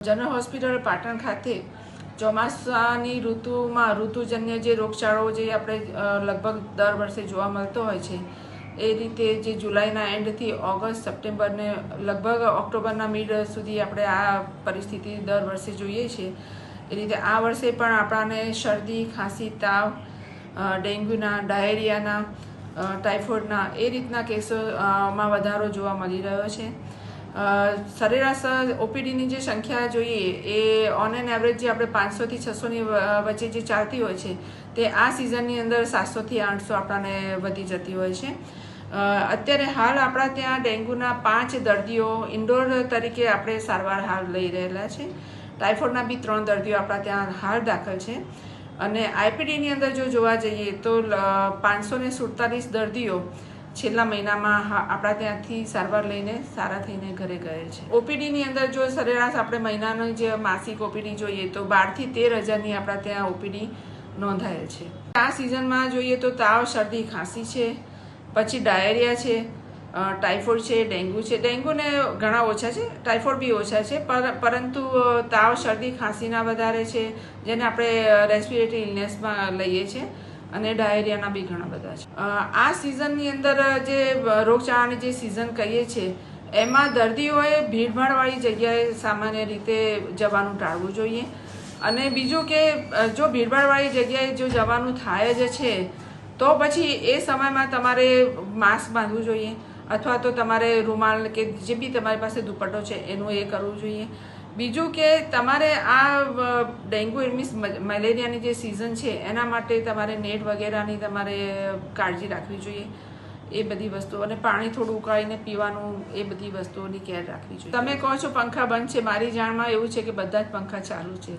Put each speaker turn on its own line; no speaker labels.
General hospital Patan ખાતે ચોમાસાની ઋતુમાં ઋતુજન્ય જે રોગચાળો જે આપણે લગભગ દર વર્ષે જોવા મળતો હોય છે એ રીતે જે જુલાઈના એન્ડથી ઓગસ્ટ સપ્ટેમ્બરને લગભગ ઓક્ટોબરના મિડ સુધી આપણે આ પરિસ્થિતિ દર વર્ષે જોઈએ છીએ. એ રીતે આ વર્ષે પણ આપણને શરદી, ખાંસી, તાવ, ડેન્ગ્યુના, ડાયરિયાના, ટાઇફોઇડના એ રીતના કેસોમાં વધારો જોવા મળી રહ્યો છે. સરેરાશ ઓપીડીની જે સંખ્યા જોઈએ એ ઓન એન એવરેજ જે આપણે 500 થી 600ની વચ્ચે જે ચાલતી હોય છે તે આ સિઝનની અંદર 700 થી 800 આપણને વધી જતી હોય છે. અત્યારે હાલ આપણા ત્યાં ડેન્ગ્યુના 5 દર્દીઓ ઇન્ડોર તરીકે આપણે સારવાર હાલ લઈ રહેલા છે. ટાઇફોઇડના બી 3 દર્દીઓ આપણા ત્યાં હાલ દાખલ છે. અને આઈપીડીની અંદર જો જોવા જઈએ તો 547 દર્દીઓ છેલ્લા મહિનામાં આપણા ત્યાંથી સારવાર લઈને સારા થઈને ઘરે ગયેલ છે. ઓપીડીની અંદર જો સરેરાશ આપણે મહિનાની જે માસિક ઓપીડી જોઈએ તો 12 થી 13,000ની આપણા ત્યાં ઓપીડી નોંધાયેલ છે. આ સિઝનમાં જોઈએ તો તાવ, શરદી, ખાંસી છે, પછી ડાયરિયા છે, ટાઇફોઇડ છે, ડેન્ગ્યુ છે. ડેન્ગ્યુને ઘણા ઓછા છે, ટાઇફોઇડ બી ઓછા છે, પરંતુ તાવ, શરદી, ખાંસીના વધારે છે, જેને આપણે રેસ્પિરેટરી ઇલનેસમાં લઈએ છીએ. અને ડાયરિયાના બી ઘણા બધા છે. આ સિઝનની અંદર જે રોગચાળાની જે સિઝન કહીએ છીએ એમાં દર્દીઓએ ભીડભાડવાળી જગ્યાએ સામાન્ય રીતે જવાનું ટાળવું જોઈએ. અને બીજું કે જો ભીડભાડવાળી જગ્યાએ જો જવાનું થાય જ છે તો પછી એ સમયમાં તમારે માસ્ક બાંધવું જોઈએ અથવા તો તમારે રૂમાલ કે જે બી તમારી પાસે દુપટ્ટો છે એનું એ કરવું જોઈએ. બીજું કે તમારે આ ડેન્ગ્યુ મીન્સ મેલેરિયાની જે સિઝન છે એના માટે તમારે નેટ વગેરેની તમારે કાળજી રાખવી જોઈએ. એ બધી વસ્તુઓ અને પાણી થોડું ઉકાળીને પીવાનું, એ બધી વસ્તુઓની કેર રાખવી જોઈએ. તમે કહો છો પંખા બંધ છે, મારી જાણમાં એવું છે કે બધા જ પંખા ચાલુ છે.